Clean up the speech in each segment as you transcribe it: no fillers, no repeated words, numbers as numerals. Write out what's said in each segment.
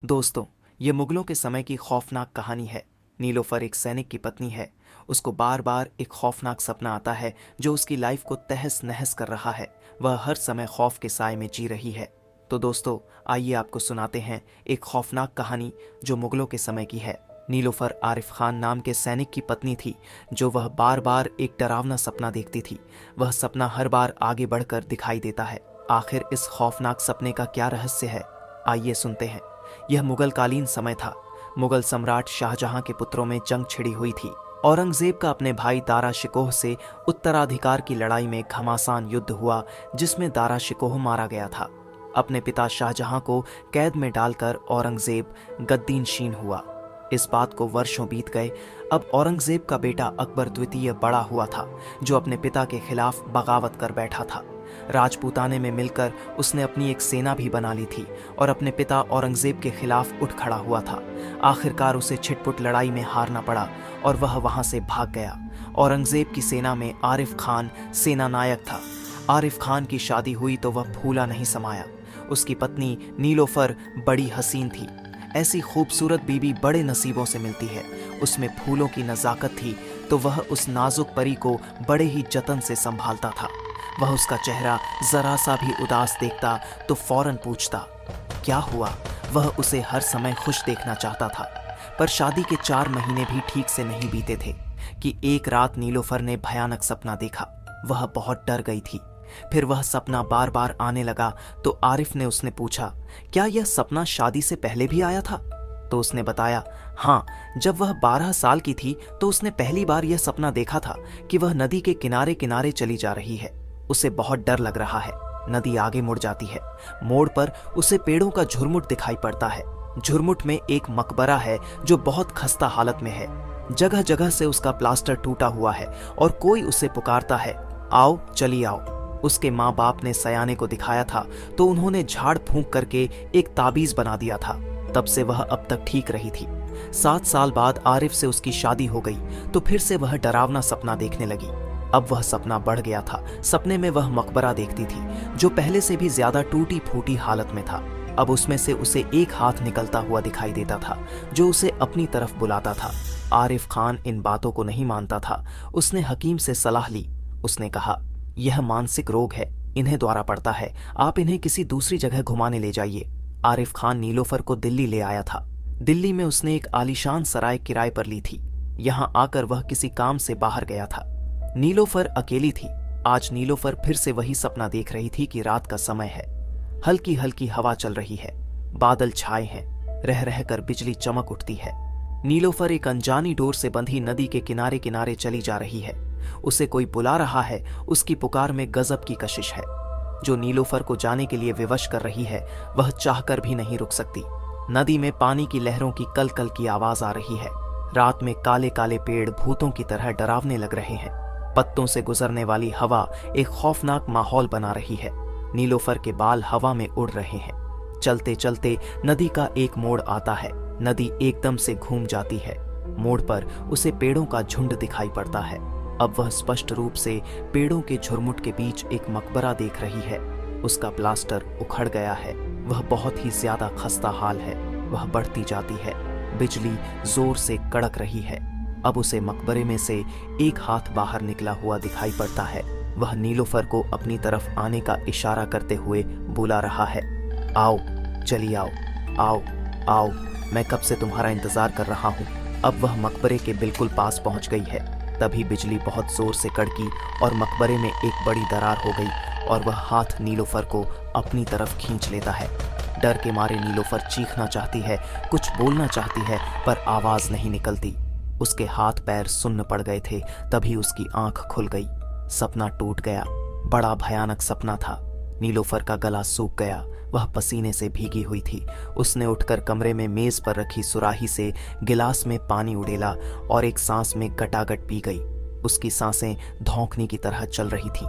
दोस्तों, ये मुगलों के समय की खौफनाक कहानी है। नीलोफर एक सैनिक की पत्नी है। उसको बार बार एक खौफनाक सपना आता है जो उसकी लाइफ को तहस नहस कर रहा है। वह हर समय खौफ के साए में जी रही है। तो दोस्तों, आइए आपको सुनाते हैं एक खौफनाक कहानी जो मुगलों के समय की है। नीलोफर आरिफ खान नाम के सैनिक की पत्नी थी जो वह बार बार एक डरावना सपना देखती थी। वह सपना हर बार आगे बढ़कर दिखाई देता है। आखिर इस खौफनाक सपने का क्या रहस्य है, आइए सुनते हैं। यह मुगल कालीन समय था। मुगल सम्राट शाहजहां के पुत्रों में जंग छिड़ी हुई थी। औरंगजेब का अपने भाई दारा शिकोह से उत्तराधिकार की लड़ाई में घमासान युद्ध हुआ जिसमें दारा शिकोह मारा गया था। अपने पिता शाहजहां को कैद में डालकर औरंगजेब गद्दीनशीन हुआ। इस बात को वर्षों बीत गए। अब औरंगजेब का बेटा अकबर द्वितीय बड़ा हुआ था जो अपने पिता के खिलाफ बगावत कर बैठा था। राजपूताने में मिलकर उसने अपनी एक सेना भी बना ली थी और अपने पिता औरंगजेब के खिलाफ उठ खड़ा हुआ था। आखिरकार उसे छिटपुट लड़ाई में हारना पड़ा और वह वहां से भाग गया। औरंगजेब की सेना में आरिफ खान सेना नायक था। आरिफ खान की शादी हुई तो वह फूला नहीं समाया। उसकी पत्नी नीलोफर बड़ी हसीन थी। ऐसी खूबसूरत बीबी बड़े नसीबों से मिलती है। उसमें फूलों की नजाकत थी तो वह उस नाजुक परी को बड़े ही जतन से संभालता था। वह उसका चेहरा जरा सा भी उदास देखता तो फौरन पूछता क्या हुआ। वह उसे हर समय खुश देखना चाहता था। पर शादी के 4 महीने भी ठीक से नहीं बीते थे कि एक रात नीलोफर ने भयानक सपना देखा। वह बहुत डर गई थी। फिर वह सपना बार बार आने लगा तो आरिफ ने उसने पूछा क्या यह सपना शादी से पहले भी आया था। तो उसने बताया हाँ, जब वह 12 साल की थी तो उसने पहली बार यह सपना देखा था कि वह नदी के किनारे किनारे चली जा रही है। उसे बहुत डर लग रहा है। नदी आगे मुड़ जाती है। मोड़ पर उसे पेड़ों का झुरमुट दिखाई पड़ता है। झुरमुट में एक मकबरा है जो बहुत खस्ता हालत में है। जगह जगह से उसका प्लास्टर टूटा हुआ है और कोई उसे पुकारता है आओ चली आओ। उसके माँ बाप ने सयाने को दिखाया था तो उन्होंने झाड़ फूंक करके एक ताबीज बना दिया था। तब से वह अब तक ठीक रही थी। 7 साल बाद आरिफ से उसकी शादी हो गई तो फिर से वह डरावना सपना देखने लगी। अब वह सपना बढ़ गया था। सपने में वह मकबरा देखती थी जो पहले से भी ज्यादा टूटी फूटी हालत में था। अब उसमें से उसे एक हाथ निकलता हुआ दिखाई देता था जो उसे अपनी तरफ बुलाता था। आरिफ खान इन बातों को नहीं मानता था। उसने हकीम से सलाह ली। उसने कहा यह मानसिक रोग है, इन्हें द्वारा पड़ता है, आप इन्हें किसी दूसरी जगह घुमाने ले जाइए। आरिफ खान नीलोफर को दिल्ली ले आया था। दिल्ली में उसने एक आलीशान सराय किराए पर ली थी। यहाँ आकर वह किसी काम से बाहर गया था। नीलोफर अकेली थी। आज नीलोफर फिर से वही सपना देख रही थी कि रात का समय है। हल्की हल्की हवा चल रही है। बादल छाए हैं। रह रहकर बिजली चमक उठती है। नीलोफर एक अनजानी डोर से बंधी नदी के किनारे किनारे चली जा रही है। उसे कोई बुला रहा है। उसकी पुकार में गजब की कशिश है। जो नीलोफर को जाने के लिए विवश कर रही है वह चाहकर भी नहीं रुक सकती। नदी में पानी की लहरों की कल कल की आवाज आ रही है। रात में काले काले पेड़ भूतों की तरह डरावने लग रहे हैं। पत्तों से गुजरने वाली हवा एक खौफनाक माहौल बना रही है। नीलोफर के बाल हवा में उड़ रहे हैं। चलते चलते नदी का एक मोड़ आता है। नदी एकदम से घूम जाती है। मोड़ पर उसे पेड़ों का झुंड दिखाई पड़ता है। अब वह स्पष्ट रूप से पेड़ों के झुरमुट के बीच एक मकबरा देख रही है। उसका प्लास्टर उखड़ गया है। वह बहुत ही ज्यादा खस्ता हाल है। वह बढ़ती जाती है। बिजली जोर से कड़क रही है। अब उसे मकबरे में से एक हाथ बाहर निकला हुआ दिखाई पड़ता है। वह नीलोफर को अपनी तरफ आने का इशारा करते हुए बुला रहा है आओ चली आओ, आओ आओ, मैं कब से तुम्हारा इंतजार कर रहा हूँ। अब वह मकबरे के बिल्कुल पास पहुंच गई है। तभी बिजली बहुत जोर से कड़की और मकबरे में एक बड़ी दरार हो गई और वह हाथ नीलोफर को अपनी तरफ खींच लेता है। डर के मारे नीलोफर चीखना चाहती है, कुछ बोलना चाहती है, पर आवाज नहीं निकलती। उसके हाथ पैर सुन्न पड़ गए थे। तभी उसकी आंख खुल गई। सपना टूट गया। बड़ा भयानक सपना था। नीलोफर का गला सूख गया। वह पसीने से भीगी हुई थी। उसने उठकर कमरे में मेज पर रखी सुराही से गिलास में पानी उड़ेला और एक सांस में गटागट पी गई। उसकी सांसें धौंकनी की तरह चल रही थीं।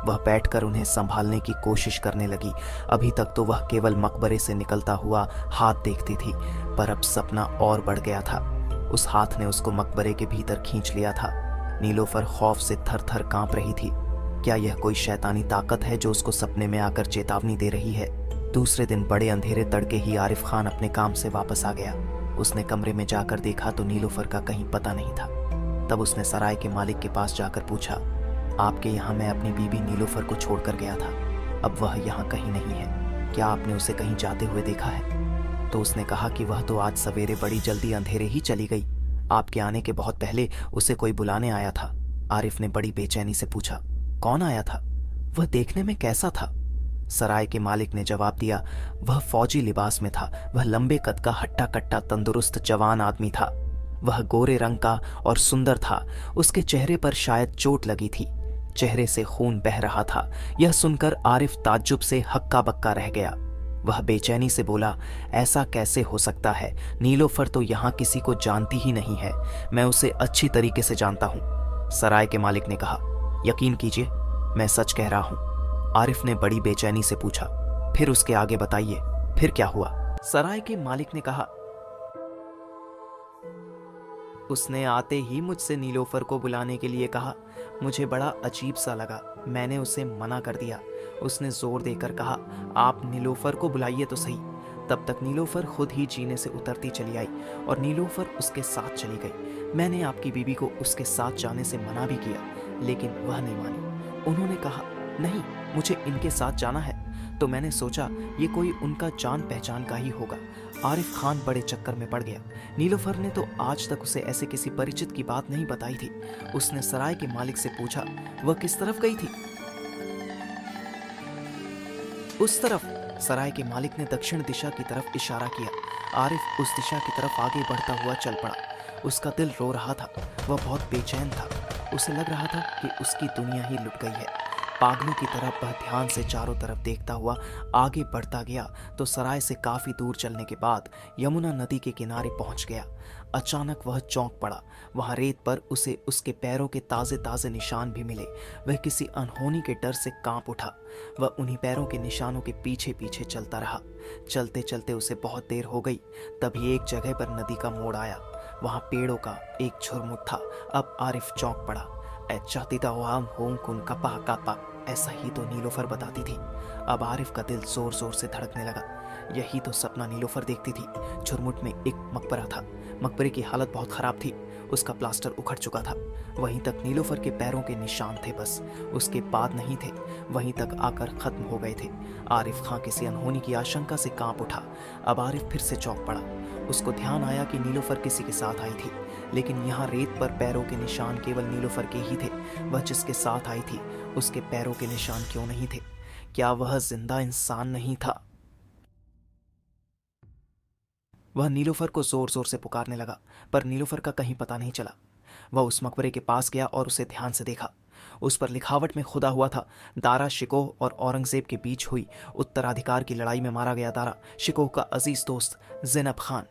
वह बैठकर उन्हें संभालने की कोशिश करने लगी। अभी तक तो वह केवल मकबरे से निकलता हुआ हाथ देखती थी, पर अब सपना और बढ़ गया था। उस हाथ ने उसको मकबरे के भीतर खींच लिया था। नीलोफर खौफ से थर थर कांप रही थी। क्या यह कोई शैतानी ताकत है जो उसको सपने में आकर चेतावनी दे रही है? दूसरे दिन बड़े अंधेरे तड़के ही आरिफ खान अपने काम से वापस आ गया। उसने कमरे में जाकर देखा तो नीलोफर का कहीं पता नहीं था। तब उसने सराय के मालिक के पास जाकर पूछा, आपके यहाँ मैं अपनी बीबी नीलोफर को छोड़कर गया था, अब वह यहाँ कहीं नहीं है, क्या आपने उसे कहीं जाते हुए देखा है? तो उसने कहा कि वह तो आज सवेरे बड़ी जल्दी अंधेरे ही चली गई, आपके आने के बहुत पहले उसे कोई बुलाने आया था। आरिफ ने बड़ी बेचैनी से पूछा, कौन आया था? वह देखने में कैसा था? सराय के मालिक ने जवाब दिया, वह फौजी लिबास में था। वह लंबे कद का हट्टा कट्टा तंदुरुस्त जवान आदमी था। वह गोरे रंग का और सुंदर था। उसके चेहरे पर शायद चोट लगी थी, चेहरे से खून बह रहा था। यह सुनकर आरिफ ताज्जुब से हक्का बक्का रह गया। वह बेचैनी से बोला, ऐसा कैसे हो सकता है? नीलोफर तो यहाँ किसी को जानती ही नहीं है, मैं उसे अच्छी तरीके से जानता हूँ। सराय के मालिक ने कहा, यकीन कीजिए, मैं सच कह रहा हूँ। आरिफ ने बड़ी बेचैनी से पूछा, फिर उसके आगे बताइए, फिर क्या हुआ? सराय के मालिक ने कहा, उसने आते ही मुझसे नीलोफर को बुलाने के लिए कहा। मुझे बड़ा अजीब सा लगा, मैंने उसे मना कर दिया। उसने जोर देकर कहा, आप नीलोफर को बुलाइए तो सही। तब तक नीलोफर खुद ही जीने से उतरती चली आई और नीलोफर उसके साथ चली गई। मैंने आपकी बीबी को उसके साथ जाने से मना भी किया, लेकिन वह नहीं मानी। उन्होंने कहा, नहीं, मुझे इनके साथ जाना है। तो मैंने सोचा ये कोई उनका जान पहचान का ही होगा। आरिफ खान बड़े चक्कर में पड़ गया। नीलोफर ने तो आज तक उसे ऐसे किसी परिचित की बात नहीं बताई थी। उसने सराय के मालिक से पूछा, वह किस तरफ गई थी? उस तरफ। सराय के मालिक ने दक्षिण दिशा की तरफ इशारा किया। आरिफ उस दिशा की तरफ आगे बढ़ता हुआ चल पड़ा। उसका दिल रो रहा था, वह बहुत बेचैन था। उसे लग रहा था कि उसकी दुनिया ही लुट गई है। पागलों की तरह वह ध्यान से चारों तरफ देखता हुआ आगे बढ़ता गया तो सराय से काफी दूर चलने के बाद यमुना नदी के किनारे पहुंच गया। अचानक वह चौंक पड़ा। वहां रेत पर उसे उसके पैरों के ताजे ताजे निशान भी मिले। वह किसी अनहोनी के डर से कांप उठा। वह उन्हीं पैरों के निशानों के पीछे पीछे चलता रहा। चलते चलते उसे बहुत देर हो गई। तभी एक जगह पर नदी का मोड़ आया। वहां पेड़ों का एक झुरमुट था। अब आरिफ चौंक पड़ा। ऐसा ही तो नीलोफर बताती थी। अब आरिफ का दिल जोर जोर से धड़कने लगा। यही तो सपना नीलोफर देखती थी। झुरमुट में एक मकबरा था। मकबरे की हालत बहुत खराब थी, उसका प्लास्टर उखड़ चुका था। वहीं तक नीलोफर के पैरों के निशान थे, बस उसके बाद नहीं थे। वहीं तक आकर खत्म हो गए थे। आरिफ खां किसी अनहोनी की आशंका से कांप उठा। अब आरिफ फिर से चौंक पड़ा। उसको ध्यान आया कि नीलोफर किसी के साथ आई थी, लेकिन यहाँ रेत पर पैरों के निशान केवल नीलोफर के ही थे। वह जिसके साथ आई थी उसके पैरों के निशान क्यों नहीं थे? क्या वह जिंदा इंसान नहीं था? वह नीलोफर को जोर जोर से पुकारने लगा, पर नीलोफर का कहीं पता नहीं चला। वह उस मकबरे के पास गया और उसे ध्यान से देखा। उस पर लिखावट में खुदा हुआ था, दारा शिकोह और औरंगजेब के बीच हुई उत्तराधिकार की लड़ाई में मारा गया दारा शिकोह का अजीज दोस्त ज़ैनब खान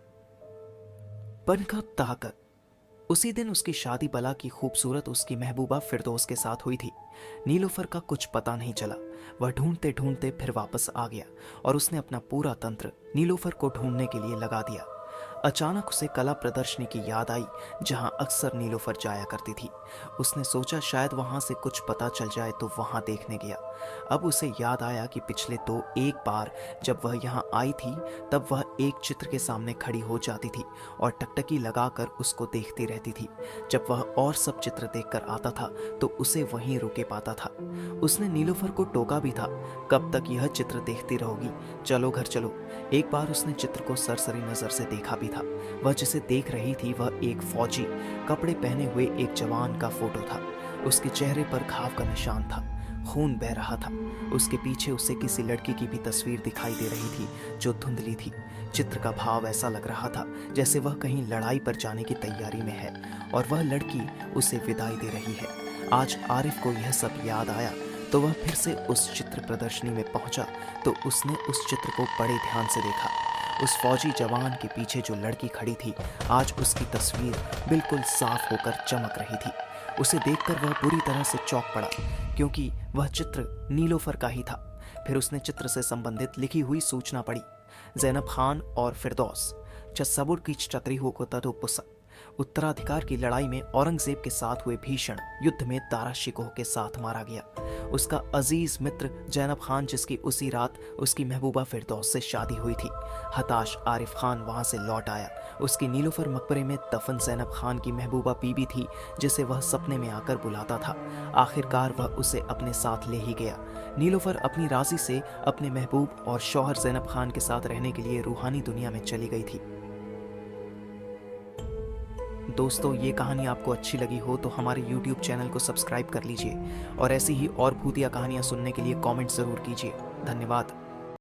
बनकर ताकत। उसी दिन उसकी शादी बला की खूबसूरत उसकी महबूबा फिरदौस के साथ हुई थी। नीलोफर का कुछ पता नहीं चला। वह ढूंढते ढूंढते फिर वापस आ गया और उसने अपना पूरा तंत्र नीलोफर को ढूंढने के लिए लगा दिया। अचानक उसे कला प्रदर्शनी की याद आई, जहां अक्सर नीलोफर जाया करती थी। उसने सोचा शायद वहां से कुछ पता चल जाए तो वहां देखने गया। अब उसे याद आया कि पिछले तो एक बार जब वह यहाँ आई थी तब वह एक चित्र के सामने खड़ी हो जाती थी और टकटकी लगाकर उसको देखती रहती थी। जब वह और सब चित्र देखकर आता था तो उसे वहीं रोके पाता था। उसने नीलोफर को टोका भी था, कब तक यह चित्र देखती रहोगी, चलो घर चलो। एक बार उसने चित्र को सरसरी नजर से देखा भी था। वह जिसे देख रही थी वह एक फौजी कपड़े पहने हुए एक जवान का फोटो था। उसके चेहरे पर घाव का निशान था, खून बह रहा था। उसके पीछे उसे किसी लड़की की भी तस्वीर दिखाई दे रही थी जो धुंधली थी। चित्र का भाव ऐसा लग रहा था जैसे वह कहीं लड़ाई पर जाने की तैयारी में है और वह लड़की उसे विदाई दे रही है। आज आरिफ को यह सब याद आया तो वह फिर से उस चित्र प्रदर्शनी में पहुंचा तो उसने उस चित्र को बड़े ध्यान से देखा। उस फौजी जवान के पीछे जो लड़की खड़ी थी आज उसकी तस्वीर बिल्कुल साफ होकर चमक रही थी। उसे देखकर वह बुरी तरह से चौंक पड़ा क्योंकि वह चित्र नीलोफर का ही था। फिर उसने चित्र से संबंधित लिखी हुई सूचना पढ़ी। ज़ैनब खान और फिरदौस चसबुर की चतरी को तदुपुस उत्तराधिकार की लड़ाई में औरंगजेब के साथ हुए भीषण युद्ध में दारा शिकोह के साथ मारा गया। उसका अजीज मित्र जैनब खान, जिसकी उसी रात उसकी महबूबा फिरदौस से शादी हुई थी। हताश आरिफ खान वहां से लौट आया। उसकी नीलोफर मकबरे में दफन जैनब खान की महबूबा बीबी थी, जिसे वह सपने में आकर बुलाता था। आखिरकार वह उसे अपने साथ ले ही गया। नीलोफर अपनी राजी से अपने महबूब और शौहर जैनब खान के साथ रहने के लिए रूहानी दुनिया में चली गई थी। दोस्तों, ये कहानी आपको अच्छी लगी हो तो हमारे YouTube चैनल को सब्सक्राइब कर लीजिए और ऐसी ही और भूतिया कहानियां सुनने के लिए कमेंट ज़रूर कीजिए। धन्यवाद।